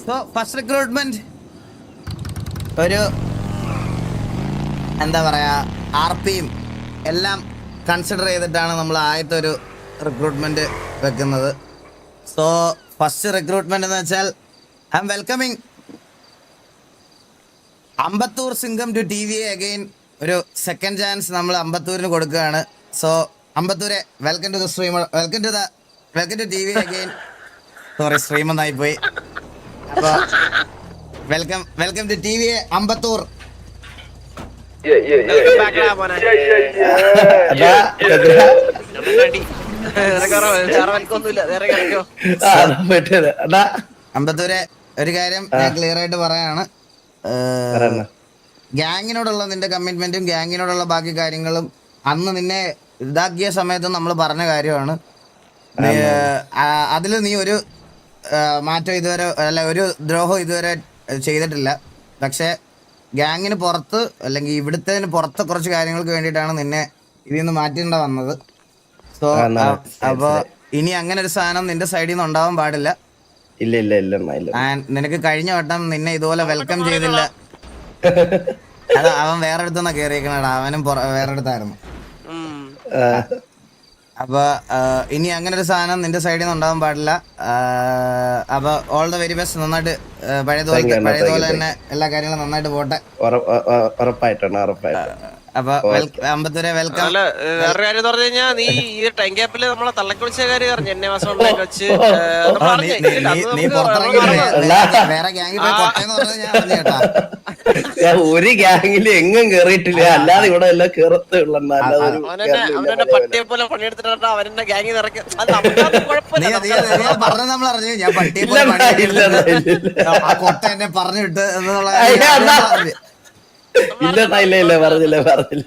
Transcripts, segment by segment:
So first recruitment ഒരു എന്താ പറയാ RPയും എല്ലാം കൺസിഡർ ചെയ്തിട്ടാണ് നമ്മൾ ആദ്യത്തെ ഒരു റിക്രൂട്ട്മെന്റ് വെക്കുന്നത്. സോ ഫസ്റ്റ് റിക്രൂട്ട്മെന്റ് എന്ന് വെച്ചാൽ I am welcoming Ambattur Singam to TVA again. ഒരു സെക്കൻഡ് ചാൻസ് നമ്മൾ അമ്പത്തൂരിന് കൊടുക്കുകയാണ്. സോ അമ്പത്തൂരെ welcome to the streamer, welcome to TVA again. Sorry, stream ഒന്നായി പോയി. അപ്പൊ വെൽക്കം ടു TVA അമ്പത്തൂർ. അമ്പത്തൂരെ ഒരു കാര്യം ഞാൻ ക്ലിയർ ആയിട്ട് പറയാണ്. ഗ്യാങ്ങിനോടുള്ള നിന്റെ കമ്മിറ്റ്മെന്റും ഗ്യാങ്ങിനോടുള്ള ബാക്കി കാര്യങ്ങളും അന്ന് നിന്നെ ഇതാക്കിയ സമയത്ത് നമ്മൾ പറഞ്ഞ കാര്യമാണ്. അതിൽ നീ ഒരു മാറ്റം ഇതുവരെ അല്ല, ഒരു ദ്രോഹം ഇതുവരെ ചെയ്തിട്ടില്ല. പക്ഷെ ഗ്യാങ്ങിന് പുറത്ത് അല്ലെങ്കിൽ ഇവിടുത്തേന് പുറത്ത് കുറച്ച് കാര്യങ്ങൾക്ക് വേണ്ടിയിട്ടാണ് നിന്നെ ഇതിൽ നിന്ന് മാറ്റേണ്ട വന്നത്. സോ അപ്പൊ ഇനി അങ്ങനെ ഒരു സാധനം നിന്റെ സൈഡിൽ നിന്ന് ഉണ്ടാവാൻ പാടില്ല. നിനക്ക് കഴിഞ്ഞ വട്ടം നിന്നെ ഇതുപോലെ വെൽക്കം ചെയ്തില്ല. അത് അവൻ വേറെ അടുത്തുനിന്നാ കേറിയേക്കണടാ, അവനും വേറെ അടുത്തായിരുന്നു. അപ്പൊ ഇനി അങ്ങനെ ഒരു സാധനം നിന്റെ സൈഡിൽ നിന്ന് ഉണ്ടാവാൻ പാടില്ല. അപ്പൊ ഓൾ ദ വെരി ബെസ്റ്റ്. നന്നായിട്ട് പഴയതുപോലെ തന്നെ എല്ലാ കാര്യങ്ങളും നന്നായിട്ട് പോട്ടെ. അപ്പൊ അമ്പത്തൂരെ വെൽക്കം. വേറെ കാര്യം എന്ന് പറഞ്ഞു കഴിഞ്ഞാൽ നീ ഈ ടൈം ഗ്യാപ്പില് നമ്മളെ തള്ളക്കുളിച്ച കാര്യം അറിഞ്ഞു. എന്നെ മാസം വെച്ച് നീ പുറത്തിറങ്ങി വേറെ ഗ്യാങ്ങിൽ പോയി കൊട്ടയെന്ന് പറഞ്ഞത് ഞാൻ അറിഞ്ഞു കേട്ടാ. ഒരു ഗ്യാങ്ങില് എങ്ങും കേറിയിട്ടില്ല, അല്ലാതെ ഇവിടെ എല്ലാം കേറത്തുള്ള അവനെ പട്ടിയെ പോലെ പണിയെടുത്തിട്ടാ അവനെ ഗ്യാങ്ങിൽ ഇറക്കി. പറഞ്ഞത് നമ്മൾ അറിഞ്ഞു. ഞാൻ പട്ടിയെ കൊട്ട എന്നെ പറഞ്ഞു വിട്ട് എന്നുള്ള ഇല്ല പറഞ്ഞില്ല.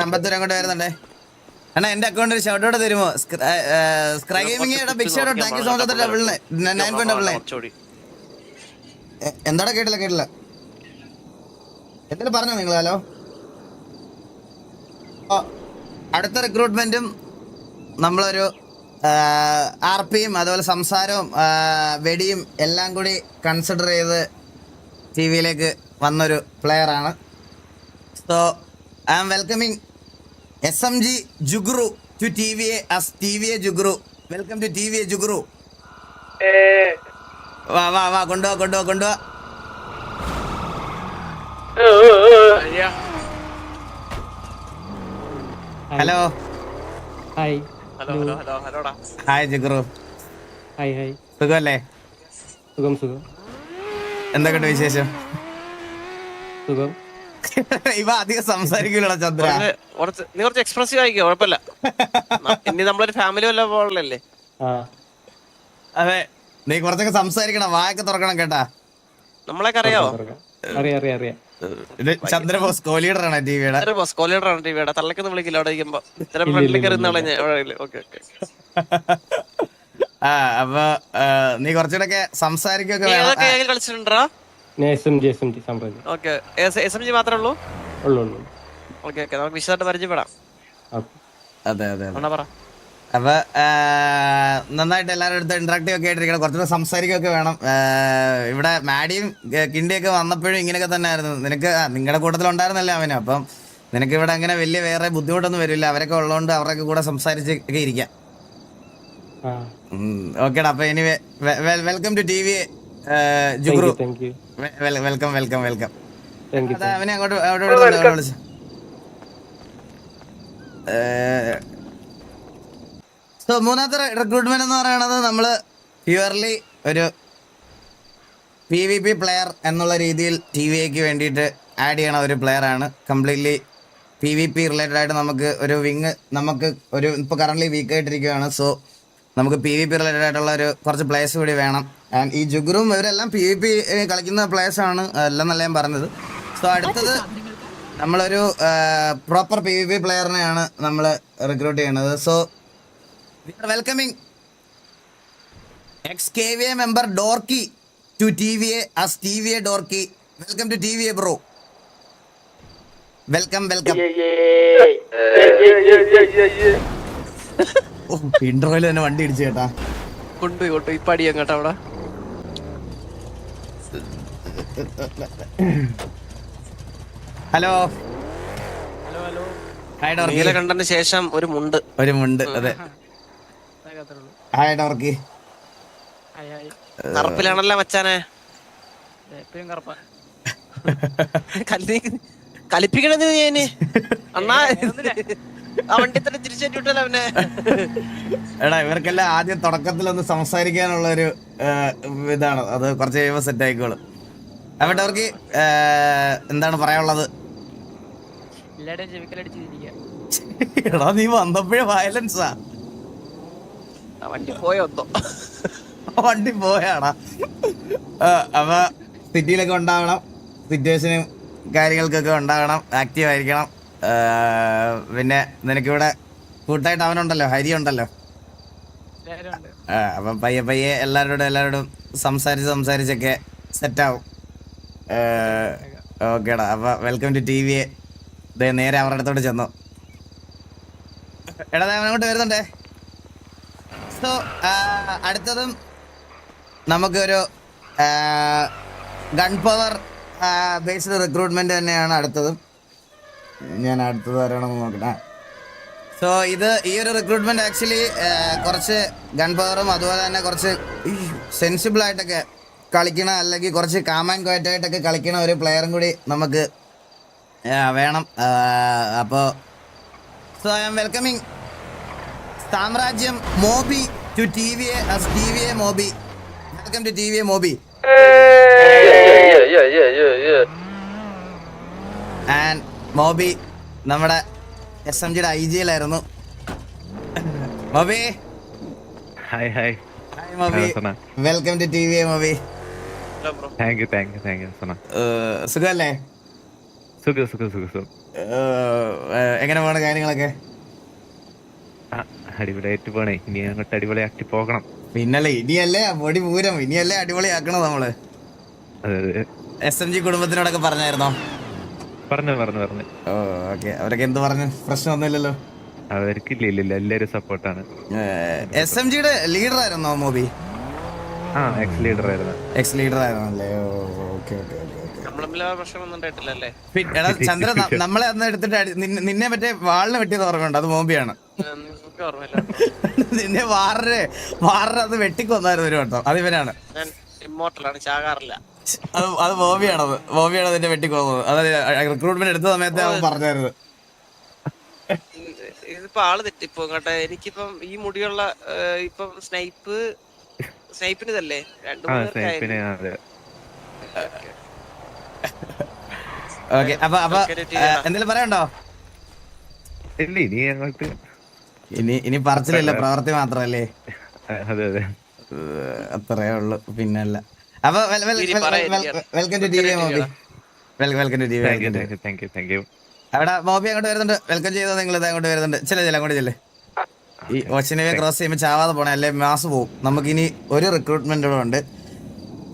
അമ്പത്തൂർ അങ്ങോട്ട് വരുന്നുണ്ടേ. അണ്ണാ എന്റെ അക്കൗണ്ടിൽ ഷൗട്ട് ഔട്ട് തരുമോ? Scry gaming big shout out. Thank you so much. 9.9 എന്താടാ? കേട്ടില്ല. എന്തെങ്കിലും പറഞ്ഞോ നിങ്ങൾ? ഹലോ. അടുത്ത റിക്രൂട്ട്മെന്റും നമ്മളൊരു RPയും അതുപോലെ സംസാരവും വെടിയും എല്ലാം കൂടി കൺസിഡർ ചെയ്ത് TVയിലേക്ക് വന്നൊരു പ്ലെയറാണ്. So I am welcoming SMG Jugru to TVA as TVA Jugru. Welcome to TVA Jugru. വാ കൊണ്ടുവാ. ഹലോ. Hi Jugru. സുഖമല്ലേ? സുഖം. എന്തൊക്കെയുണ്ട് വിശേഷം? സുഖം. ഇവ അധികം സംസാരിക്കൂല ചന്ദ്ര. നീ കുറച്ച് എക്സ്പ്രസീവ് ആയിക്കോ, കുഴപ്പമില്ല. ഇനി നമ്മളൊരു ഫാമിലി വല്ല പോലല്ലേ? അതെ, നീ കുറച്ചൊക്കെ സംസാരിക്കണം, വായൊക്കെ തുറക്കണം കേട്ടാ. നമ്മളൊക്കെ അറിയാവോ? അറിയാം. ചന്ദ്രബോസ് കോലീഡറാണ് ടിവിയുടെ. തള്ളക്കൊന്നും വിളിക്കില്ല അവിടെ ഇരിക്കുമ്പോ. ഇത്തരം ഫ്രണ്ടിൽ കയറുന്ന അപ്പൊ നീ കുറച്ചുകൂടെ സംസാരിക്കൊക്കെ കളിച്ചിട്ടുണ്ടോ? SMG മാത്രമേ ഉള്ളൂ? ഓക്കെ, നമുക്ക് വിശദമായിട്ട് പരിചയപ്പെടാം. അതെ. അപ്പൊ നന്നായിട്ട് എല്ലാവരുടെ അടുത്ത് ഇന്ററാക്റ്റീവ് ഒക്കെ ആയിട്ടിരിക്കണം. കുറച്ചുകൂടെ സംസാരിക്കുകയൊക്കെ വേണം. ഇവിടെ മാഡിയും കിണ്ടിയൊക്കെ വന്നപ്പോഴും ഇങ്ങനെയൊക്കെ തന്നെ ആയിരുന്നു. നിങ്ങളുടെ കൂട്ടത്തിലുണ്ടായിരുന്നല്ലേ അവന്. അപ്പം നിനക്ക് ഇവിടെ അങ്ങനെ വലിയ വേറെ ബുദ്ധിമുട്ടൊന്നും വരില്ല. അവരൊക്കെ ഉള്ളതുകൊണ്ട് അവരൊക്കെ കൂടെ സംസാരിച്ച് ഒക്കെ ഇരിക്കാം. ഓക്കേടാ. അപ്പൊ ഇനി welcome to TVA Jugru. Welcome. അവനെ അങ്ങോട്ട് വിളിച്ചു. സോ മൂന്നാമത്തെ റിക്രൂട്ട്മെന്റ് എന്ന് പറയുന്നത് നമ്മൾ പ്യുവർലി ഒരു PvP പ്ലെയർ എന്നുള്ള രീതിയിൽ TVക്ക് വേണ്ടിയിട്ട് ആഡ് ചെയ്യണ ഒരു പ്ലെയർ ആണ്. കംപ്ലീറ്റ്ലി PvP റിലേറ്റഡ് ആയിട്ട് നമുക്ക് ഒരു വിങ് ഇപ്പോൾ കറന്റ് വീക്ക് ആയിട്ടിരിക്കുകയാണ്. സോ നമുക്ക് PvP റിലേറ്റഡ് ആയിട്ടുള്ള കുറച്ച് പ്ലേയേഴ്സ് കൂടി വേണം. ആൻഡ് ഈ ജുഗ്രും ഇവരെല്ലാം PvP കളിക്കുന്ന പ്ലേയേഴ്സ് ആണ് എല്ലാം നല്ല ഞാൻ പറഞ്ഞത്. സോ അടുത്തത് നമ്മളൊരു പ്രോപ്പർ PvP പ്ലെയറിനെയാണ് നമ്മൾ റിക്രൂട്ട് ചെയ്യണത്. So we are welcoming ex-KVA member Dorky to TVA as TVA Dorky. Welcome to TVA bro. Welcome. Interval തന്നെ വണ്ടി ഇടിച്ചു കേട്ടാ. കൊണ്ടുപോയി ഇപ്പൊ അടിയാൻ കേട്ടോ അവിടെ. Hello hi Dorky. നീല കണ്ടതിന് ശേഷം ഒരു മുണ്ട്. അതെ. ഹായ് ഡോർക്കി. കറുപ്പിലാണല്ലോ മച്ചാനെ. കളിപ്പിക്കണത് ഞാന് അണ്ണാ. ആ വണ്ടി തന്നെ തിരിച്ചേറ്റിട്ടല്ലോ അവനെ. എടാ ഇവർക്കെല്ലാം ആദ്യം തുടക്കത്തിലൊന്ന് സംസാരിക്കാനുള്ള ഒരു ഇതാണ്. അത് കുറച്ച് കഴിയുമ്പോ സെറ്റ് ആയിക്കോളും. അപ്പൊ ഡോർക്കി എന്താണ് പറയാനുള്ളത്? എടാ നീ വന്നപ്പോഴേ വയലൻസാ. വണ്ടി പോയോന്തോ. വണ്ടി പോയാടാ. അപ്പൊ സിറ്റിയിലൊക്കെ ഉണ്ടാവണം, സിറ്റുവേഷനും കാര്യങ്ങൾക്കൊക്കെ ഉണ്ടാകണം, ആക്റ്റീവ് ആയിരിക്കണം. പിന്നെ നിനക്കിവിടെ കൂട്ടായിട്ട് അവനുണ്ടല്ലോ, ഹരി ഉണ്ടല്ലോ. അപ്പം പയ്യെ എല്ലാവരോടും സംസാരിച്ചൊക്കെ സെറ്റാവും. ഓക്കേടാ. അപ്പൊ വെൽക്കം ടു TV. നേരെ അവരുടെ അടുത്തോട്ട് ചെന്നു. എടാ അങ്ങോട്ട് വരുന്നുണ്ടേ. സോ അടുത്തതും നമുക്കൊരു ഗൺ പവർ ബേസ്ഡ് റിക്രൂട്ട്മെന്റ് തന്നെയാണ് അടുത്തതും. ഞാൻ അടുത്തത് ആരാണെന്ന് നോക്കട്ടെ. സോ ഈ ഒരു റിക്രൂട്ട്മെന്റ് ആക്ച്വലി കുറച്ച് ഗൺ പവറും അതുപോലെ തന്നെ കുറച്ച് സെൻസിബിൾ ആയിട്ടൊക്കെ കളിക്കണ, അല്ലെങ്കിൽ കുറച്ച് കാം ആൻഡ് ക്വയറ്റ് ആയിട്ടൊക്കെ കളിക്കണ ഒരു പ്ലെയറും കൂടി നമുക്ക് വേണം. അപ്പോൾ so I am welcoming Samrajyam Mobi to TVA as TVA Mobi. Welcome to TVA Mobi. And Mobi നമ്മുടെ SMGയുടെ IG-യിലായിരുന്നു. Mobi hi hi hi Mobi, welcome to TVA Mobi. Thank you Sana. സുഖല്ലേ? സുഖം. എങ്ങനെ പോണ കാര്യങ്ങളൊക്കെ? അടിപൊളിയായിട്ട് പോണേ. ഇനി അങ്ങോട്ട് അടിപൊളിയാക്കി പോകണം. പിന്നല്ലേ ഇനിയല്ലേ പൊടി പൂരം, ഇനിയല്ലേ അടിപൊളിയാക്കണം നമ്മള്. SMG കുടുംബത്തിനോടൊക്കെ പറഞ്ഞായിരുന്നോ? പറഞ്ഞു. ഓക്കെ, അവരൊക്കെ എന്ത് പറഞ്ഞു? പ്രശ്നമൊന്നുമില്ലല്ലോ? അവർക്കില്ല, എല്ലാരും സപ്പോർട്ടാണ്. SMGയുടെ ലീഡർ ആയിരുന്നോ മോബി? എക്സ് ലീഡർ ആയിരുന്നല്ലേ? ഓക്കെ. എടാ ചന്ദ്ര, നമ്മളെ അന്ന് എടുത്തിട്ട് നിന്നെ മറ്റേ വാളിന് വെട്ടിയത് ഓർമ്മയുണ്ട്? അത് മോബിയാണ്. നിന്നെ വാറരെ അത് വെട്ടിക്കൊന്നായിരുന്നു ഒരു വട്ടം. അത് ഇവനാണ്. അത് മോബിയാണ് നിന്നെ വെട്ടിക്കൊന്നത്. അതായത് റിക്രൂട്ട്മെന്റ് എടുത്ത സമയത്ത് അവൻ പറഞ്ഞായിരുന്നു. ഇതിപ്പോ ആള് തെറ്റിപ്പോ കേട്ടെ. എനിക്കിപ്പം ഈ മുടിയുള്ള ഇപ്പം സ്നൈപ്പിന് ഇതല്ലേ ഓക്കെ. അപ്പൊ എന്തെങ്കിലും പറയണ്ടോ? ഇല്ല, ഇനി അങ്ങോട്ട് ഇനി പറച്ചിലല്ല, പ്രവൃത്തി മാത്രല്ലേ? അതെ. അത്രേ ഉള്ളു, പിന്നല്ല. അപ്പൊ welcome to TV Mobi. Welcome to TV. Thank you. അവിടെ മോബി അങ്ങോട്ട് വരുന്നുണ്ട്. വെൽക്കം ചെയ്തോ നിങ്ങൾ? ഇത് അങ്ങോട്ട് വരുന്നുണ്ട്. അങ്ങോട്ട് ചെല്ലേ. ഈ ഓഷനിവേ ക്രോസ് ചെയ്യുമ്പോൾ ചാവാതെ പോണേ, അല്ലെ മാസ് പോവും. നമുക്കിനി ഒരു റിക്രൂട്ട്മെന്റ് ഉണ്ട്.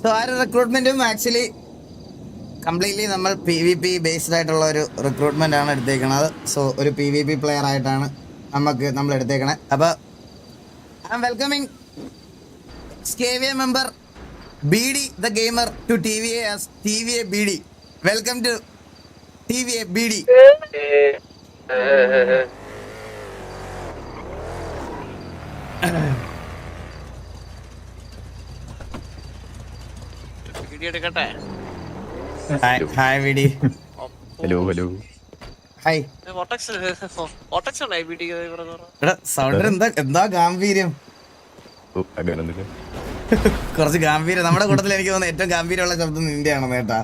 സോ ആ ഒരു റിക്രൂട്ട്മെന്റും ആക്ച്വലി കംപ്ലീറ്റ്ലി നമ്മൾ PvP ബേസ്ഡ് ആയിട്ടുള്ള ഒരു റിക്രൂട്ട്മെന്റ് ആണ് എടുത്തേക്കണത്. സോ ഒരു PvP പ്ലെയർ ആയിട്ടാണ് നമ്മൾ എടുത്തേക്കണേ. അപ്പോൾ I am welcoming SKVA member BD the gamer to TVA as TVA BD. Welcome to TVA BD. Hi BD. Hello. Hi. Sound എന്താ ഗാംഭീര്യം? കുറച്ച് ഗാംഭീര്യം. നമ്മുടെ കൂട്ടത്തിൽ എനിക്ക് തോന്നുന്നു ഏറ്റവും ഗാംഭീര്യമുള്ള ശബ്ദം നിന്റെയാണെന്ന് കേട്ടാ.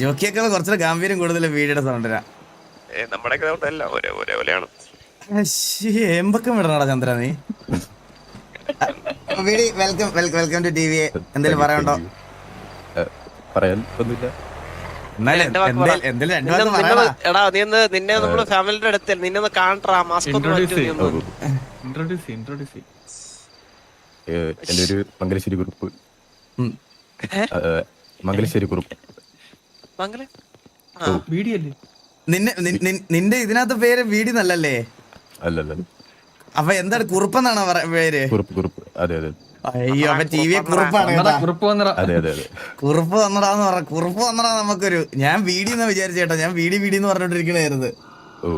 ജോക്കിയൊക്കെ കുറച്ചുകൂടെ ഗാംഭീര്യം കൂടുതൽ വീഡിയോയുടെ സൗണ്ടിനാ. എമ്പക്കം വിടണടാ ചന്ദ്ര നീ. Welcome to TVA. എന്തെങ്കിലും പറയണ്ടോ? നിന്നെ നമ്മള് ഫാമിലിയുടെ അടുത്ത് നിന്നെ ഒന്ന് കാണട്ടാ. മാസ്ക് എന്റെ ഒരു മംഗലശ്ശേരി ഗ്രൂപ്പ്. മംഗലശ്ശേരി ഗ്രൂപ്പ്. നിന്റെ ഇതിനകത്ത് പേര് വീടി നല്ലല്ലേ? അല്ലല്ല അപ്പൊ എന്താണ് കുറുപ്പെന്നാണോ പേര്? കുറുപ്പ് അതെ അതെ അയ്യോ അപ്പൊ ടി വി കുറുപ്പാണ് കേട്ടാ. അതെ അതെ അതെ കുറുപ്പ് വന്നടാന്ന് പറ. കുറുപ്പ് വന്നടാ നമുക്കൊരു. ഞാൻ വീടി എന്ന് വിചാരിച്ചു കേട്ടോ. ഞാൻ വീടി എന്ന് പറഞ്ഞോണ്ടിരിക്കണായിരുന്നു. ഓ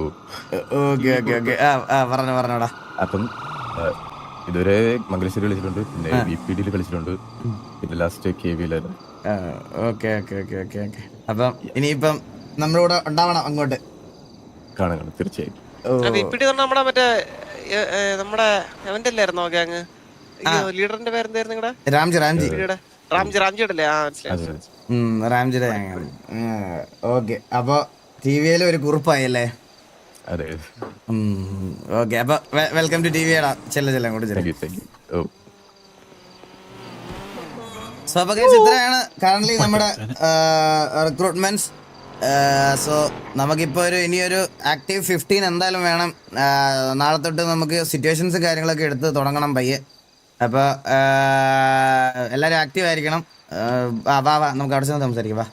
ഓക്കെ ഓക്കെ ഓക്കെ. ആ പറഞ്ഞോടാ. അപ്പം ഇതുവരെ മംഗലശ്ശേരി കളിച്ചിട്ടുണ്ട്, പിന്നെ VPD കളിച്ചിട്ടുണ്ട്, പിന്നെ ലാസ്റ്റ് KVയിലായിരുന്നു. Okay okay okay okay okay. അപ്പം ഇനിയിപ്പം നമ്മളിവിടെ ഉണ്ടാവണം അങ്ങോട്ട്. കാണാൻ തീർച്ചയായും. ഇപ്പിടി നമ്മുടെ മറ്റേ നമ്മുടെ അവന്റെ അല്ലായിരുന്നോ ഗ്യാങ്? ലീഡറിന്റെ പേരെന്തായിരുന്നു നിങ്ങളുടെ? രാംജി റാംജിയുടെ ആ മനസ്സിലായി. രാംജിയുടെ. ഓക്കെ. അപ്പൊ TVയിലും ഒരു കുറിപ്പായല്ലേ? അതെ ഓക്കെ. അപ്പൊ വെൽക്കം ടു TV ടാ. ചെല്ല അങ്ങോട്ട് ചെല്ല. Thank you. ഓ സോ അപ്പൊ guys, ഇത്രയാണ് കറന്റ് നമ്മുടെ റിക്രൂട്ട്മെന്റ്സ്. സോ നമുക്കിപ്പോൾ ഇനിയൊരു ആക്റ്റീവ് 15 എന്തായാലും വേണം. നാളെ തൊട്ട് നമുക്ക് സിറ്റുവേഷൻസ് കാര്യങ്ങളൊക്കെ എടുത്ത് തുടങ്ങണം പയ്യെ. അപ്പോൾ എല്ലാവരും ആക്റ്റീവ് ആയിരിക്കണം. വാ നമുക്ക് അവിടെ ചെന്ന് സംസാരിക്കാം. വാ.